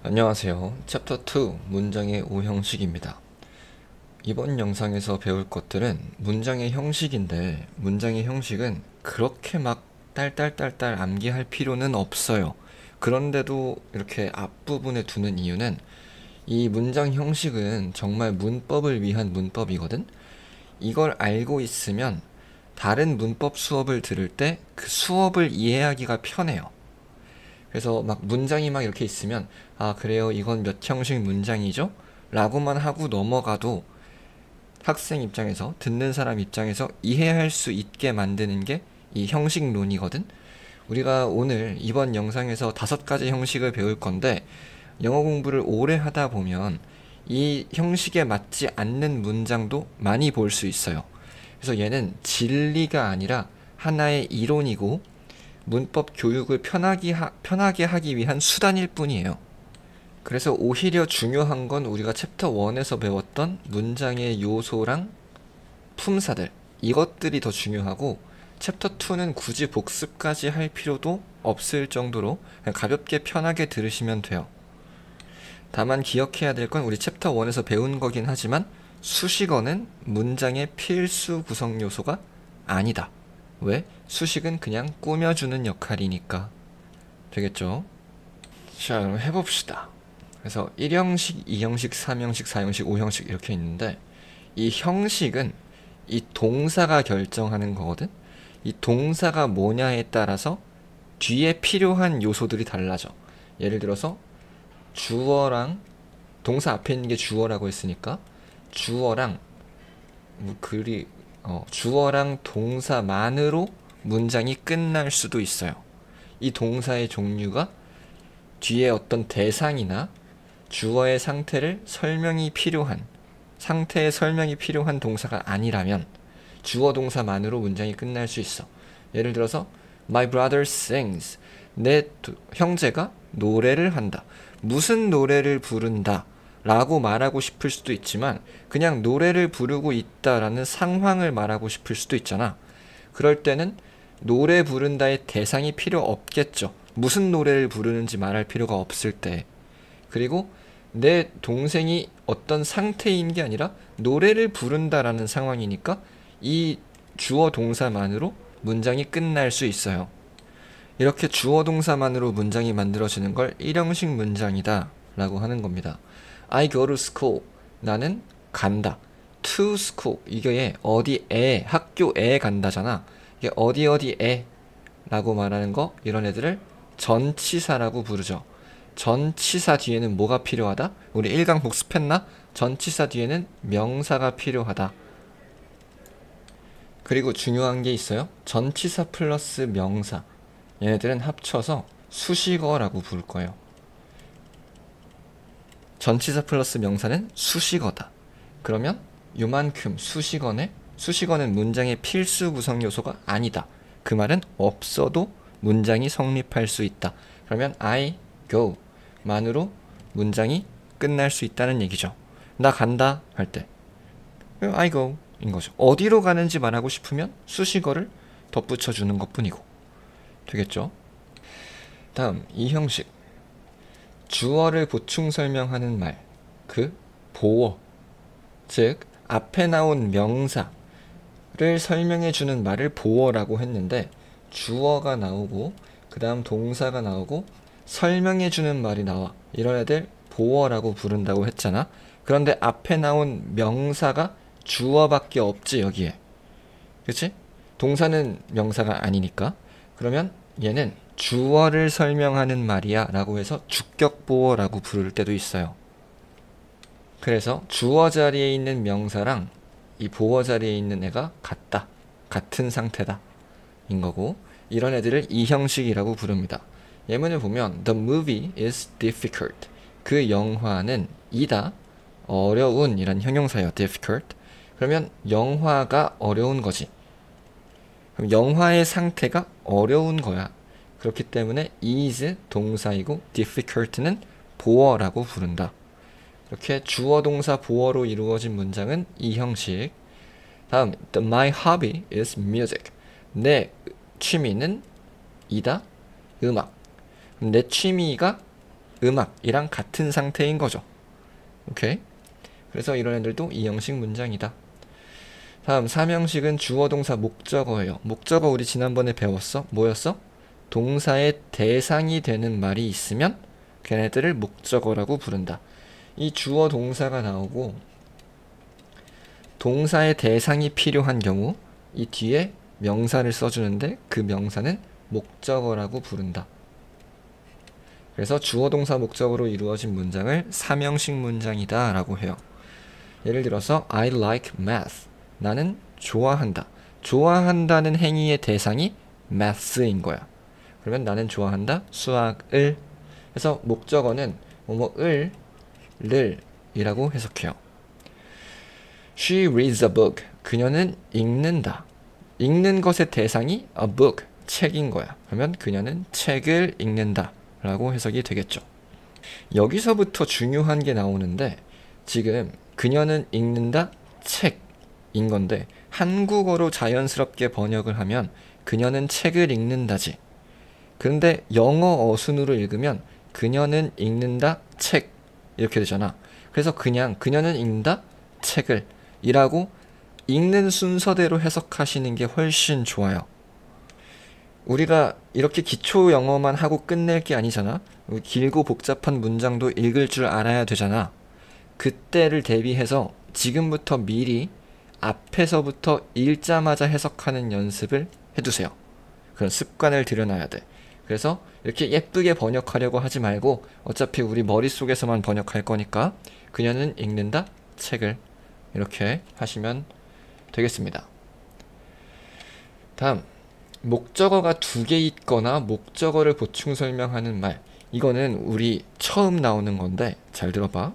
안녕하세요. 챕터 2 문장의 오형식입니다. 이번 영상에서 배울 것들은 문장의 형식인데 문장의 형식은 그렇게 막 딸딸딸딸 암기할 필요는 없어요. 그런데도 이렇게 앞부분에 두는 이유는 이 문장 형식은 정말 문법을 위한 문법이거든. 이걸 알고 있으면 다른 문법 수업을 들을 때 그 수업을 이해하기가 편해요. 그래서 막 문장이 막 이렇게 있으면 아 그래요 이건 몇 형식 문장이죠? 라고만 하고 넘어가도 학생 입장에서 듣는 사람 입장에서 이해할 수 있게 만드는 게 이 형식론이거든. 우리가 오늘 이번 영상에서 5가지 형식을 배울 건데 영어 공부를 오래 하다 보면 이 형식에 맞지 않는 문장도 많이 볼 수 있어요. 그래서 얘는 진리가 아니라 하나의 이론이고 문법 교육을 편하게 하기 위한 수단일 뿐이에요. 그래서 오히려 중요한 건 우리가 챕터 1에서 배웠던 문장의 요소랑 품사들, 이것들이 더 중요하고 챕터 2는 굳이 복습까지 할 필요도 없을 정도로 그냥 가볍게 편하게 들으시면 돼요. 다만 기억해야 될 건 우리 챕터 1에서 배운 거긴 하지만 수식어는 문장의 필수 구성 요소가 아니다. 왜? 수식은 그냥 꾸며주는 역할이니까. 되겠죠? 자, 그럼 해봅시다. 그래서 1형식, 2형식, 3형식, 4형식, 5형식 이렇게 있는데 이 형식은 이 동사가 결정하는 거거든? 이 동사가 뭐냐에 따라서 뒤에 필요한 요소들이 달라져. 예를 들어서 주어랑 동사 앞에 있는 게 주어라고 했으니까 주어랑 주어랑 동사만으로 문장이 끝날 수도 있어요. 이 동사의 종류가 뒤에 어떤 대상이나 주어의 상태의 설명이 필요한 동사가 아니라면 주어 동사만으로 문장이 끝날 수 있어. 예를 들어서 My brother sings. 내 형제가 노래를 한다. 무슨 노래를 부른다 라고 말하고 싶을 수도 있지만 그냥 노래를 부르고 있다라는 상황을 말하고 싶을 수도 있잖아. 그럴 때는 노래 부른다의 대상이 필요 없겠죠. 무슨 노래를 부르는지 말할 필요가 없을 때. 그리고 내 동생이 어떤 상태인 게 아니라 노래를 부른다라는 상황이니까 이 주어 동사만으로 문장이 끝날 수 있어요. 이렇게 주어 동사만으로 문장이 만들어지는 걸 1형식 문장이다 라고 하는 겁니다. I go to school. 나는 간다. To school. 이게 어디에, 학교에 간다잖아. 이게 어디에 라고 말하는 거, 이런 애들을 전치사라고 부르죠. 전치사 뒤에는 뭐가 필요하다? 우리 1강 복습했나? 전치사 뒤에는 명사가 필요하다. 그리고 중요한 게 있어요. 전치사 플러스 명사. 얘네들은 합쳐서 수식어라고 부를 거예요. 전치사 플러스 명사는 수식어다. 그러면 요만큼 수식어는 문장의 필수 구성 요소가 아니다. 그 말은 없어도 문장이 성립할 수 있다. 그러면 I go 만으로 문장이 끝날 수 있다는 얘기죠. 나 간다 할 때 I go 인 거죠. 어디로 가는지 말하고 싶으면 수식어를 덧붙여 주는 것 뿐이고. 되겠죠? 다음 이 형식. 주어를 보충 설명하는 말, 그 보어, 즉 앞에 나온 명사를 설명해 주는 말을 보어라고 했는데 주어가 나오고 그 다음 동사가 나오고 설명해 주는 말이 나와. 이런 애들 보어라고 부른다고 했잖아. 그런데 앞에 나온 명사가 주어밖에 없지 여기에. 그치? 동사는 명사가 아니니까. 그러면 얘는 주어를 설명하는 말이야 라고 해서 주격보어라고 부를 때도 있어요. 그래서 주어 자리에 있는 명사랑 이 보어 자리에 있는 애가 같다. 같은 상태다. 인 거고, 이런 애들을 이 형식이라고 부릅니다. 예문을 보면 The movie is difficult. 그 영화는 이다. 어려운 이란 형용사예요. difficult. 그러면 영화가 어려운 거지. 그럼 영화의 상태가 어려운 거야. 그렇기 때문에 is 동사이고 difficult는 보어라고 부른다. 이렇게 주어 동사 보어로 이루어진 문장은 이 형식. 다음 My hobby is music. 내 취미는 이다. 음악. 내 취미가 음악이랑 같은 상태인 거죠. 오케이? 그래서 이런 애들도 이 형식 문장이다. 다음 3형식은 주어 동사 목적어예요. 목적어 우리 지난번에 배웠어? 뭐였어? 동사의 대상이 되는 말이 있으면 걔네들을 목적어라고 부른다. 이 주어 동사가 나오고 동사의 대상이 필요한 경우 이 뒤에 명사를 써주는데 그 명사는 목적어라고 부른다. 그래서 주어 동사 목적어로 이루어진 문장을 3형식 문장이다 라고 해요. 예를 들어서 I like math. 나는 좋아한다. 좋아한다는 행위의 대상이 math인 거야. 그러면 나는 좋아한다 수학을. 그래서 목적어는 뭐뭐을 를 이라고 해석해요. She reads a book. 그녀는 읽는다. 읽는 것의 대상이 a book, 책인 거야. 그러면 그녀는 책을 읽는다 라고 해석이 되겠죠. 여기서부터 중요한 게 나오는데 지금 그녀는 읽는다 책인 건데 한국어로 자연스럽게 번역을 하면 그녀는 책을 읽는다지. 그런데 영어 어순으로 읽으면 그녀는 읽는다 책 이렇게 되잖아. 그래서 그냥 그녀는 읽는다 책을 이라고 읽는 순서대로 해석하시는 게 훨씬 좋아요. 우리가 이렇게 기초 영어만 하고 끝낼 게 아니잖아. 길고 복잡한 문장도 읽을 줄 알아야 되잖아. 그때를 대비해서 지금부터 미리 앞에서부터 읽자마자 해석하는 연습을 해두세요. 그런 습관을 들여놔야 돼. 그래서 이렇게 예쁘게 번역하려고 하지 말고 어차피 우리 머릿속에서만 번역할 거니까 그녀는 읽는다 책을 이렇게 하시면 되겠습니다. 다음 목적어가 두 개 있거나 목적어를 보충 설명하는 말. 이거는 우리 처음 나오는 건데 잘 들어봐.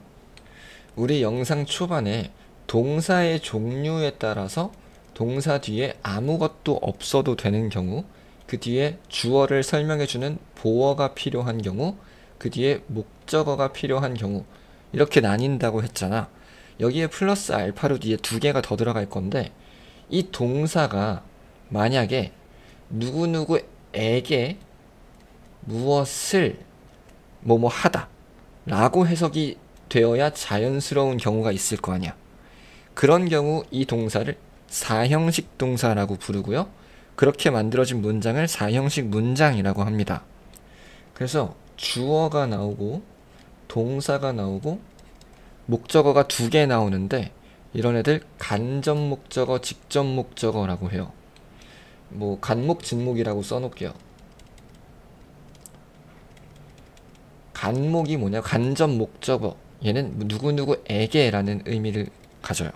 우리 영상 초반에 동사의 종류에 따라서 동사 뒤에 아무것도 없어도 되는 경우, 그 뒤에 주어를 설명해주는 보어가 필요한 경우, 그 뒤에 목적어가 필요한 경우 이렇게 나뉜다고 했잖아. 여기에 플러스 알파로 뒤에 두 개가 더 들어갈 건데 이 동사가 만약에 누구누구에게 무엇을 뭐뭐 하다 라고 해석이 되어야 자연스러운 경우가 있을 거 아니야. 그런 경우 이 동사를 4형식 동사라고 부르고요. 그렇게 만들어진 문장을 4형식 문장이라고 합니다. 그래서 주어가 나오고 동사가 나오고 목적어가 두 개 나오는데 이런 애들 간접 목적어, 직접 목적어라고 해요. 뭐 간목, 진목이라고 써놓을게요. 간목이 뭐냐? 간접 목적어. 얘는 누구누구에게 라는 의미를 가져요.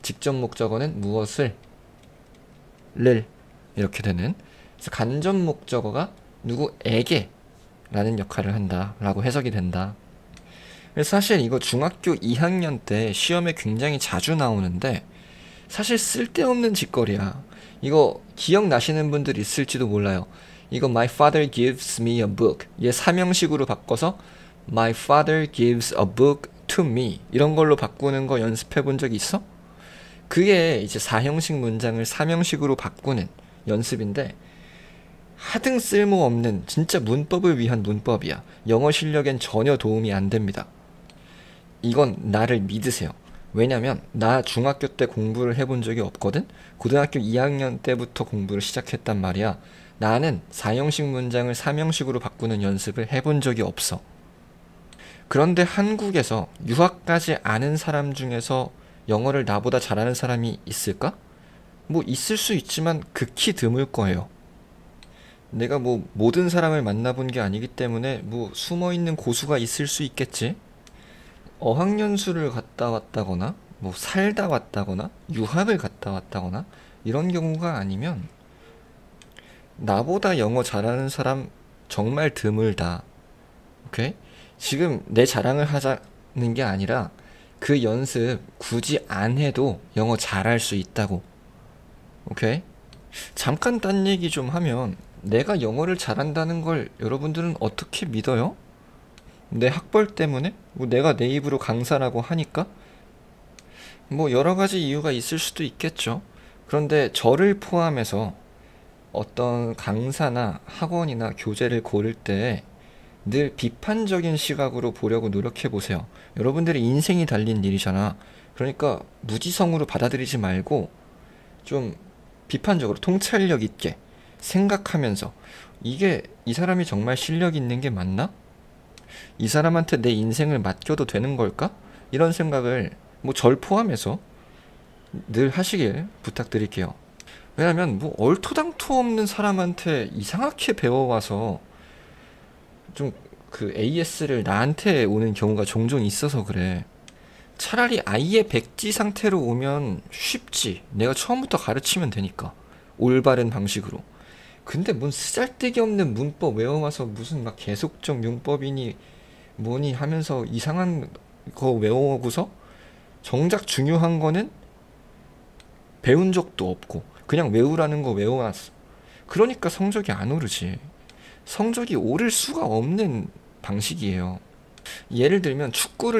직접 목적어는 무엇을 를 이렇게 되는. 그래서 간접 목적어가 누구에게 라는 역할을 한다 라고 해석이 된다. 그래서 사실 이거 중학교 2학년 때 시험에 굉장히 자주 나오는데 사실 쓸데없는 짓거리야. 이거 기억나시는 분들 있을지도 몰라요. 이거 My father gives me a book. 얘 3형식으로 바꿔서 My father gives a book to me. 이런 걸로 바꾸는 거 연습해 본 적 있어? 그게 이제 4형식 문장을 3형식으로 바꾸는 연습인데 하등 쓸모없는 진짜 문법을 위한 문법이야. 영어 실력엔 전혀 도움이 안 됩니다. 이건 나를 믿으세요. 왜냐면 나 중학교 때 공부를 해본 적이 없거든. 고등학교 2학년 때부터 공부를 시작했단 말이야. 나는 4형식 문장을 3형식으로 바꾸는 연습을 해본 적이 없어. 그런데 한국에서 유학까지 아는 사람 중에서 영어를 나보다 잘하는 사람이 있을까? 뭐 있을 수 있지만 극히 드물 거예요. 내가 뭐 모든 사람을 만나본 게 아니기 때문에 뭐 숨어있는 고수가 있을 수 있겠지. 어학연수를 갔다 왔다거나 뭐 살다 왔다거나 유학을 갔다 왔다거나 이런 경우가 아니면 나보다 영어 잘하는 사람 정말 드물다. 오케이? 지금 내 자랑을 하자는 게 아니라 그 연습 굳이 안 해도 영어 잘할 수 있다고. 오케이? 잠깐 딴 얘기 좀 하면 내가 영어를 잘한다는 걸 여러분들은 어떻게 믿어요? 내 학벌 때문에? 뭐 내가 내 입으로 강사라고 하니까? 뭐 여러 가지 이유가 있을 수도 있겠죠. 그런데 저를 포함해서 어떤 강사나 학원이나 교재를 고를 때 늘 비판적인 시각으로 보려고 노력해 보세요. 여러분들의 인생이 달린 일이잖아. 그러니까 무지성으로 받아들이지 말고 좀 비판적으로 통찰력 있게 생각하면서 이게 이 사람이 정말 실력 있는 게 맞나? 이 사람한테 내 인생을 맡겨도 되는 걸까? 이런 생각을 뭐 절 포함해서 늘 하시길 부탁드릴게요. 왜냐면 뭐 얼토당토 없는 사람한테 이상하게 배워와서 좀 그 AS를 나한테 오는 경우가 종종 있어서 그래. 차라리 아예 백지 상태로 오면 쉽지. 내가 처음부터 가르치면 되니까. 올바른 방식으로. 근데 뭔 쓰잘데기 없는 문법 외워와서 무슨 막 계속적 용법이니 뭐니 하면서 이상한 거 외워오고서 정작 중요한 거는 배운 적도 없고 그냥 외우라는 거 외워왔어. 그러니까 성적이 안 오르지. 성적이 오를 수가 없는 방식이에요. 예를 들면 축구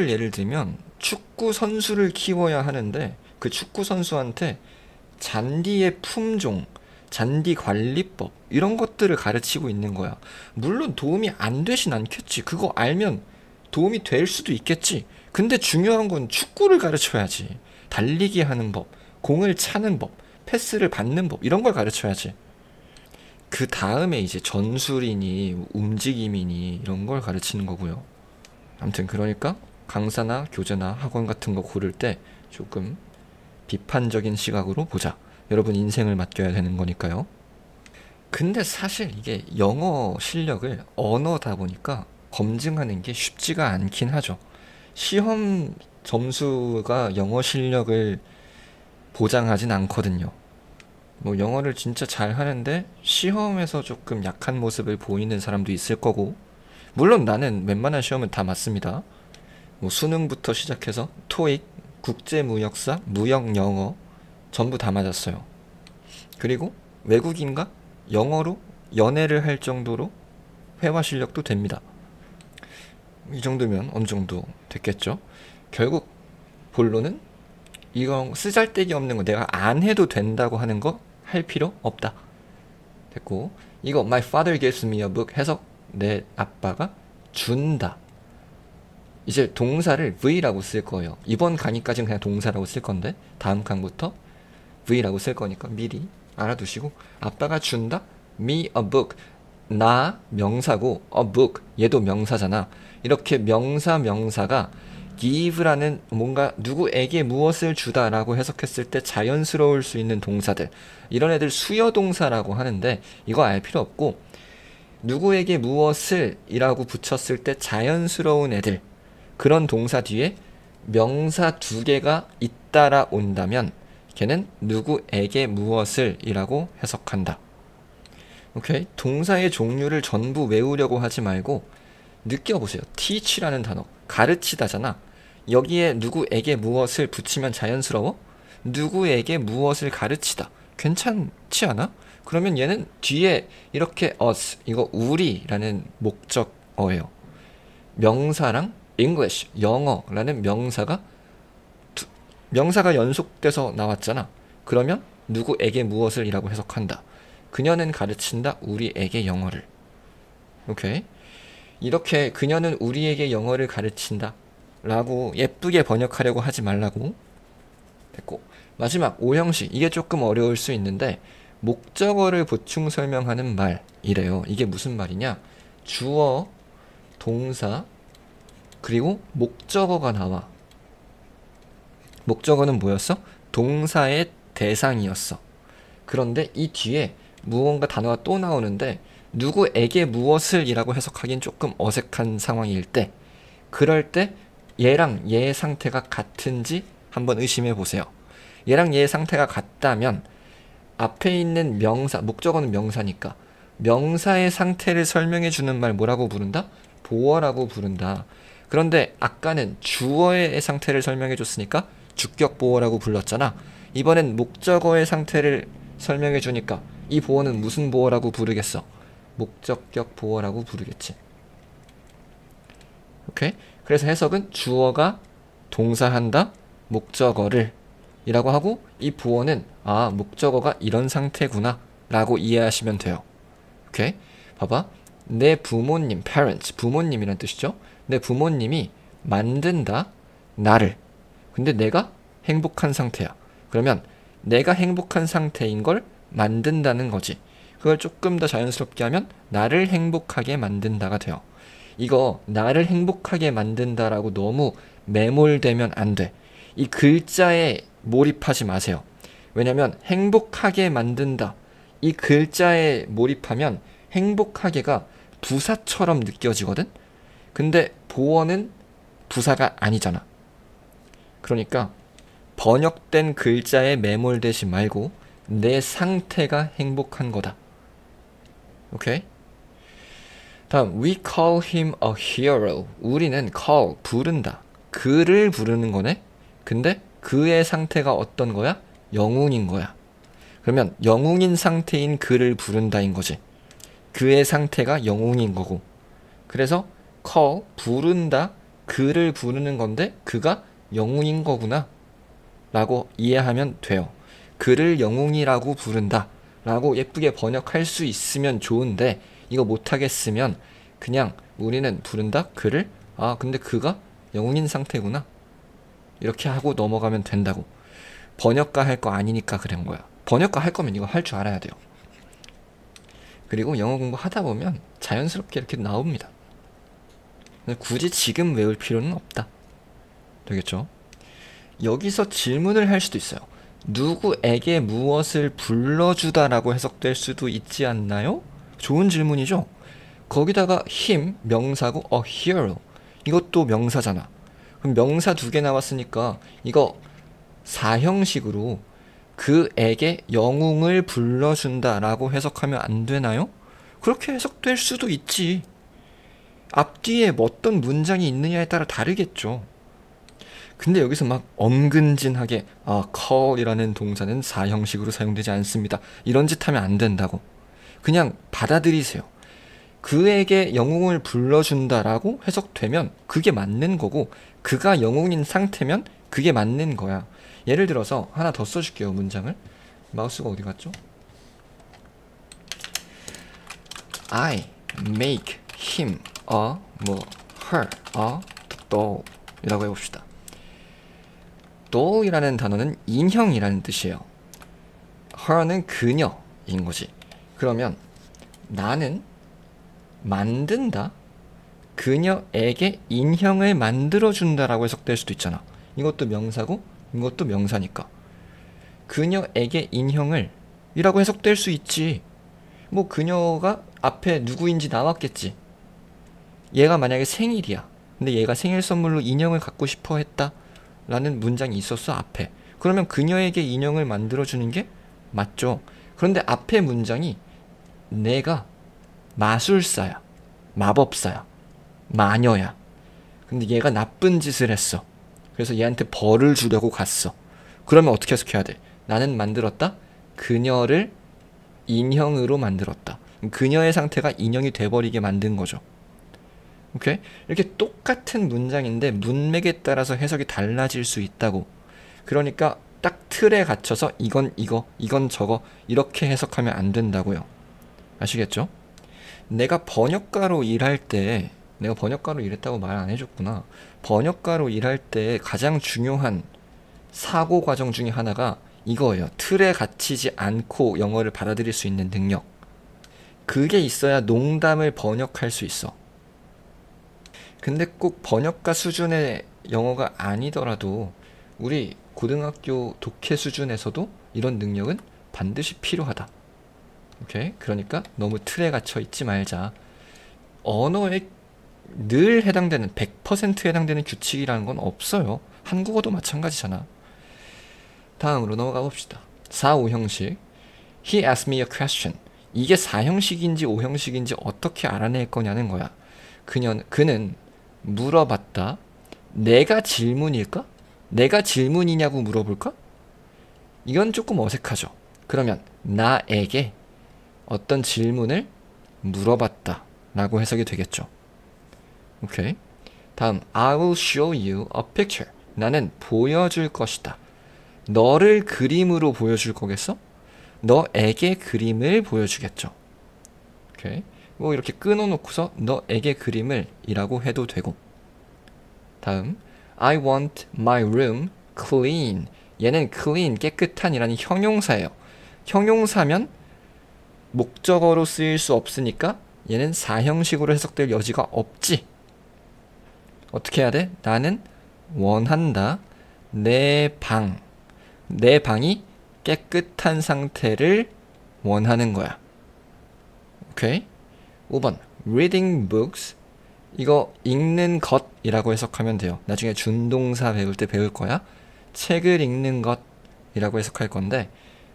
선수를 키워야 하는데 그 축구 선수한테 잔디의 품종, 잔디 관리법 이런 것들을 가르치고 있는 거야. 물론 도움이 안 되진 않겠지. 그거 알면 도움이 될 수도 있겠지. 근데 중요한 건 축구를 가르쳐야지. 달리기 하는 법, 공을 차는 법, 패스를 받는 법 이런 걸 가르쳐야지. 그 다음에 이제 전술이니 움직임이니 이런 걸 가르치는 거고요. 아무튼 그러니까 강사나 교재나 학원 같은 거 고를 때 조금 비판적인 시각으로 보자. 여러분 인생을 맡겨야 되는 거니까요. 근데 사실 이게 영어 실력을 언어다 보니까 검증하는 게 쉽지가 않긴 하죠. 시험 점수가 영어 실력을 보장하진 않거든요. 뭐 영어를 진짜 잘 하는데 시험에서 조금 약한 모습을 보이는 사람도 있을 거고, 물론 나는 웬만한 시험은 다 맞습니다. 뭐 수능부터 시작해서 토익, 국제무역사, 무역영어 전부 다 맞았어요. 그리고 외국인과 영어로 연애를 할 정도로 회화 실력도 됩니다. 이 정도면 어느 정도 됐겠죠. 결국 본론은 이건 쓰잘데기 없는 거 내가 안 해도 된다고 하는 거 할 필요 없다. 됐고, 이거 My father gives me a book 해석, 내 아빠가 준다. 이제 동사를 V라고 쓸 거예요. 이번 강의까지는 그냥 동사라고 쓸 건데 다음 강부터 V라고 쓸 거니까 미리 알아두시고, 아빠가 준다 me a book, 나 명사고 a book 얘도 명사잖아. 이렇게 명사가 give라는 뭔가 누구에게 무엇을 주다라고 해석했을 때 자연스러울 수 있는 동사들, 이런 애들 수여동사라고 하는데 이거 알 필요 없고, 누구에게 무엇을 이라고 붙였을 때 자연스러운 애들, 그런 동사 뒤에 명사 두 개가 잇따라 온다면 걔는 누구에게 무엇을 이라고 해석한다. 오케이? 동사의 종류를 전부 외우려고 하지 말고 느껴보세요. teach라는 단어 가르치다잖아. 여기에 누구에게 무엇을 붙이면 자연스러워? 누구에게 무엇을 가르치다. 괜찮지 않아? 그러면 얘는 뒤에 이렇게 us, 이거 우리라는 목적어예요. 명사랑 English, 영어라는 명사가 연속돼서 나왔잖아. 그러면 누구에게 무엇을 이라고 해석한다. 그녀는 가르친다 우리에게 영어를. 오케이? 이렇게 그녀는 우리에게 영어를 가르친다 라고 예쁘게 번역하려고 하지 말라고. 됐고, 마지막 오형식, 이게 조금 어려울 수 있는데 목적어를 보충 설명하는 말이래요. 이게 무슨 말이냐? 주어, 동사, 그리고 목적어가 나와. 목적어는 뭐였어? 동사의 대상이었어. 그런데 이 뒤에 무언가 단어가 또 나오는데 누구에게 무엇을 이라고 해석하기엔 조금 어색한 상황일 때, 그럴 때 얘랑 얘의 상태가 같은지 한번 의심해 보세요. 얘랑 얘의 상태가 같다면 앞에 있는 명사, 목적어는 명사니까 명사의 상태를 설명해 주는 말 뭐라고 부른다? 보어라고 부른다. 그런데 아까는 주어의 상태를 설명해 줬으니까 주격 보어라고 불렀잖아. 이번엔 목적어의 상태를 설명해 주니까 이 보어는 무슨 보어라고 부르겠어? 목적격 보어라고 부르겠지. 오케이? 그래서 해석은 주어가 동사한다 목적어를 이라고 하고, 이 보어는 목적어가 이런 상태구나 라고 이해하시면 돼요. 오케이? 봐봐. 내 부모님, parents, 부모님이란 뜻이죠. 내 부모님이 만든다, 나를. 근데 내가 행복한 상태야. 그러면 내가 행복한 상태인 걸 만든다는 거지. 그걸 조금 더 자연스럽게 하면 나를 행복하게 만든다가 돼요. 이거 나를 행복하게 만든다라고 너무 매몰되면 안 돼. 이 글자에 몰입하지 마세요. 왜냐면 행복하게 만든다. 이 글자에 몰입하면 행복하게가 부사처럼 느껴지거든? 근데 보어는 부사가 아니잖아. 그러니까 번역된 글자에 매몰되지 말고 내 상태가 행복한 거다. 오케이? 다음, we call him a hero. 우리는 call, 부른다. 그를 부르는 거네? 근데 그의 상태가 어떤 거야? 영웅인 거야. 그러면 영웅인 상태인 그를 부른다인 거지. 그의 상태가 영웅인 거고. 그래서 call, 부른다. 그를 부르는 건데 그가 영웅인 거구나. 라고 이해하면 돼요. 그를 영웅이라고 부른다. 라고 예쁘게 번역할 수 있으면 좋은데 이거 못하겠으면 그냥 우리는 부른다? 그를? 아, 근데 그가 영웅인 상태구나. 이렇게 하고 넘어가면 된다고. 번역가 할 거 아니니까 그런 거야. 번역가 할 거면 이거 할 줄 알아야 돼요. 그리고 영어 공부 하다 보면 자연스럽게 이렇게 나옵니다. 굳이 지금 외울 필요는 없다. 되겠죠? 여기서 질문을 할 수도 있어요. 누구에게 무엇을 불러주다라고 해석될 수도 있지 않나요? 좋은 질문이죠? 거기다가 him, 명사고 a hero. 이것도 명사잖아. 그럼 명사 2개 나왔으니까 이거 사형식으로 그에게 영웅을 불러준다라고 해석하면 안 되나요? 그렇게 해석될 수도 있지. 앞뒤에 어떤 문장이 있느냐에 따라 다르겠죠. 근데 여기서 막 엄근진하게 call이라는 동사는 사형식으로 사용되지 않습니다. 이런 짓 하면 안 된다고. 그냥 받아들이세요. 그에게 영웅을 불러준다라고 해석되면 그게 맞는 거고 그가 영웅인 상태면 그게 맞는 거야. 예를 들어서 하나 더 써줄게요. 문장을. 마우스가 어디 갔죠? I make him her a doll 이라고 해봅시다. doll이라는 단어는 인형이라는 뜻이에요. her는 그녀인 거지. 그러면 나는 만든다. 그녀에게 인형을 만들어준다라고 해석될 수도 있잖아. 이것도 명사고 이것도 명사니까. 그녀에게 인형을 이라고 해석될 수 있지. 뭐 그녀가 앞에 누구인지 나왔겠지. 얘가 만약에 생일이야. 근데 얘가 생일 선물로 인형을 갖고 싶어 했다. 라는 문장이 있었어 앞에. 그러면 그녀에게 인형을 만들어주는 게 맞죠. 그런데 앞에 문장이 내가 마술사야, 마법사야, 마녀야. 근데 얘가 나쁜 짓을 했어. 그래서 얘한테 벌을 주려고 갔어. 그러면 어떻게 해석해야 돼? 나는 만들었다? 그녀를 인형으로 만들었다. 그녀의 상태가 인형이 돼버리게 만든 거죠. 오케이? 이렇게 똑같은 문장인데 문맥에 따라서 해석이 달라질 수 있다고. 그러니까 딱 틀에 갇혀서 이건 이거, 이건 저거 이렇게 해석하면 안 된다고요. 아시겠죠? 내가 번역가로 일할 때, 내가 번역가로 일했다고 말 안 해줬구나. 번역가로 일할 때 가장 중요한 사고 과정 중에 하나가 이거예요. 틀에 갇히지 않고 영어를 받아들일 수 있는 능력. 그게 있어야 농담을 번역할 수 있어. 근데 꼭 번역가 수준의 영어가 아니더라도 우리 고등학교 독해 수준에서도 이런 능력은 반드시 필요하다. 오케이? 그러니까 너무 틀에 갇혀 있지 말자. 언어에 늘 해당되는 100% 해당되는 규칙이라는 건 없어요. 한국어도 마찬가지잖아. 다음으로 넘어가 봅시다. 4, 5형식. He asked me a question. 이게 4형식인지 5형식인지 어떻게 알아낼 거냐는 거야. 그는 물어봤다. 내가 질문일까? 내가 질문이냐고 물어볼까? 이건 조금 어색하죠. 그러면 나에게 어떤 질문을 물어봤다 라고 해석이 되겠죠. 오케이. 다음 I will show you a picture. 나는 보여줄 것이다. 너를 그림으로 보여줄 거겠어? 너에게 그림을 보여주겠죠. 오케이. 뭐 이렇게 끊어놓고서 너에게 그림을 이라고 해도 되고. 다음 I want my room clean. 얘는 clean, 깨끗한 이라는 형용사예요. 형용사면 목적어로 쓰일 수 없으니까 얘는 사형식으로 해석될 여지가 없지. 어떻게 해야 돼? 나는 원한다. 내 방이 깨끗한 상태를 원하는 거야. 오케이? 5번 reading books. 이거 읽는 것이라고 해석하면 돼요. 나중에 준동사 배울 때 배울 거야. 책을 읽는 것이라고 해석할 건데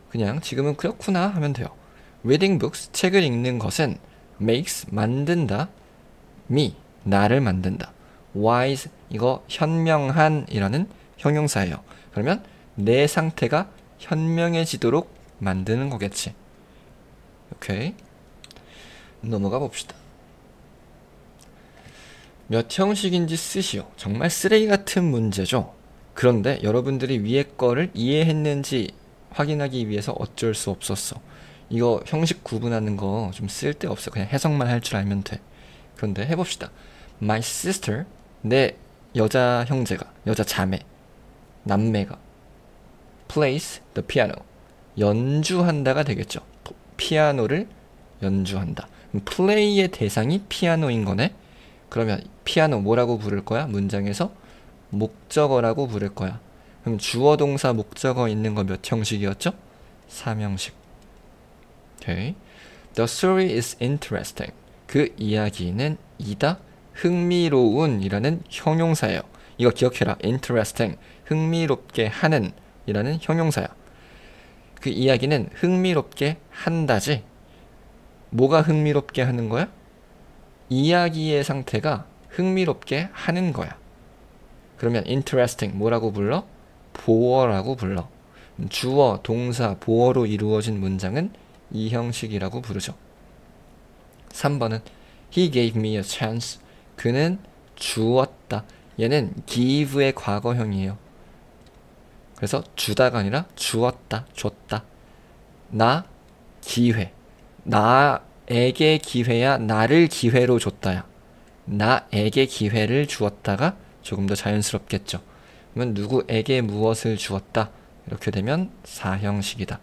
그냥 지금은 그렇구나 하면 돼요. reading books, 책을 읽는 것은 makes, 만든다. me, 나를 만든다. wise, 이거 현명한 이라는 형용사예요. 그러면 내 상태가 현명해지도록 만드는 거겠지. 오케이. 넘어가 봅시다. 몇 형식인지 쓰시오. 정말 쓰레기 같은 문제죠. 그런데 여러분들이 위에 거를 이해했는지 확인하기 위해서 어쩔 수 없었어. 이거 형식 구분하는 거 좀 쓸데없어. 그냥 해석만 할 줄 알면 돼. 그런데 해봅시다. My sister, 내 여자 형제가, 여자 자매, 남매가 plays the piano, 연주한다가 되겠죠. 피아노를 연주한다. play의 대상이 피아노인 거네. 그러면 피아노 뭐라고 부를 거야? 문장에서 목적어라고 부를 거야. 그럼 주어 동사 목적어 있는 거 몇 형식이었죠? 3형식. 오케이. The story is interesting. 그 이야기는 이다 흥미로운 이라는 형용사예요. 이거 기억해라. interesting, 흥미롭게 하는 이라는 형용사야. 그 이야기는 흥미롭게 한다지. 뭐가 흥미롭게 하는 거야? 이야기의 상태가 흥미롭게 하는 거야. 그러면 interesting 뭐라고 불러? 보어라고 불러. 주어, 동사, 보어로 이루어진 문장은 이 형식이라고 부르죠. 3번은 He gave me a chance. 그는 주었다. 얘는 give의 과거형이에요. 그래서 주다가 아니라 주었다, 줬다. 나 기회. 나에게 기회야, 나를 기회로 줬다야. 나에게 기회를 주었다가 조금 더 자연스럽겠죠. 그러면 누구에게 무엇을 주었다. 이렇게 되면 4형식이다.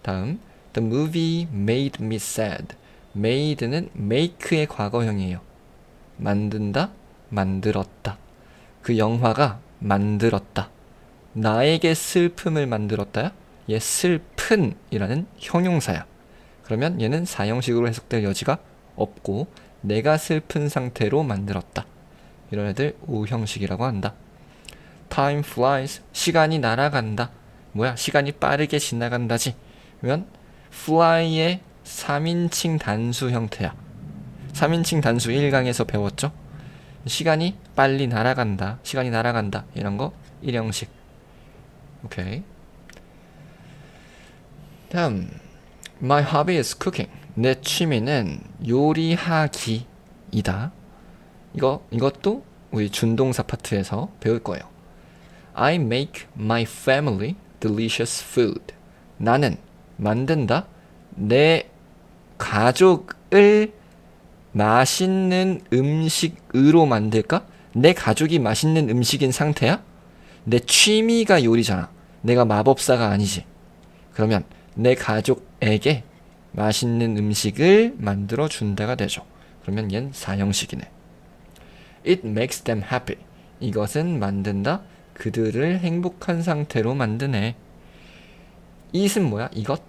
다음 The movie made me sad. made는 make의 과거형이에요. 만든다, 만들었다. 그 영화가 만들었다. 나에게 슬픔을 만들었다야? 얘 슬픈 이라는 형용사야. 그러면 얘는 4형식으로 해석될 여지가 없고 내가 슬픈 상태로 만들었다. 이런 애들 5형식이라고 한다. Time flies. 시간이 날아간다. 뭐야? 시간이 빠르게 지나간다지. 그러면 fly의 3인칭 단수 형태야. 3인칭 단수 1강에서 배웠죠? 시간이 빨리 날아간다. 시간이 날아간다. 이런 거 1형식. 오케이. 다음 My hobby is cooking. 내 취미는 요리하기이다. 이것도 우리 준동사 파트에서 배울 거예요. I make my family delicious food. 나는 만든다. 내 가족을 맛있는 음식으로 만들까? 내 가족이 맛있는 음식인 상태야? 내 취미가 요리잖아. 내가 마법사가 아니지. 그러면 내 가족에게 맛있는 음식을 만들어 준다가 되죠. 그러면 얜 4형식이네. It makes them happy. 이것은 만든다. 그들을 행복한 상태로 만드네. it은 뭐야? 이것.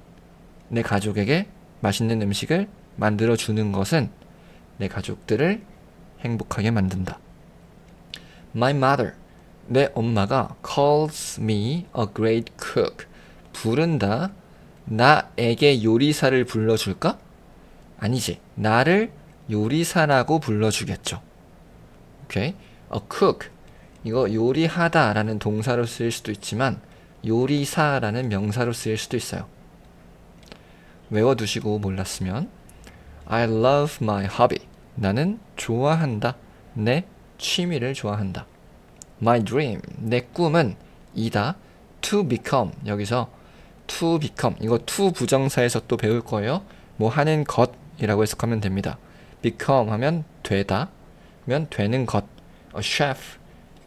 내 가족에게 맛있는 음식을 만들어 주는 것은 내 가족들을 행복하게 만든다. My mother. 내 엄마가 calls me a great cook. 부른다. 나에게 요리사를 불러줄까? 아니지. 나를 요리사라고 불러주겠죠. 오케이. A cook. 이거 요리하다 라는 동사로 쓰일 수도 있지만 요리사라는 명사로 쓰일 수도 있어요. 외워두시고 몰랐으면 I love my hobby. 나는 좋아한다. 내 취미를 좋아한다. My dream. 내 꿈은 이다. To become. 여기서 to become. 이거 to 부정사에서 또 배울 거예요. 뭐 하는 것 이라고 해석하면 됩니다. become 하면 되다, 하면 되는 것. chef,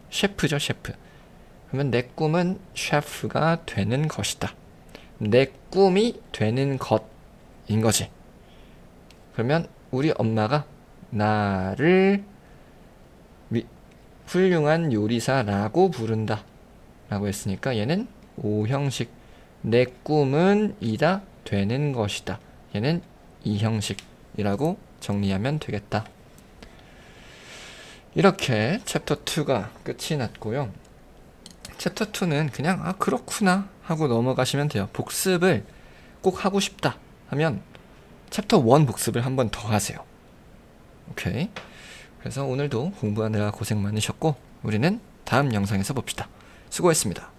셰프죠, 셰프. 그러면 내 꿈은 셰프가 되는 것이다. 내 꿈이 되는 것인 거지. 그러면 우리 엄마가 나를 훌륭한 요리사라고 부른다 라고 했으니까 얘는 오형식. 내 꿈은 이다, 되는 것이다. 얘는 이형식이라고 정리하면 되겠다. 이렇게 챕터 2가 끝이 났고요. 챕터 2는 그냥 그렇구나 하고 넘어가시면 돼요. 복습을 꼭 하고 싶다 하면 챕터 1 복습을 한 번 더 하세요. 오케이. 그래서 오늘도 공부하느라 고생 많으셨고 우리는 다음 영상에서 봅시다. 수고했습니다.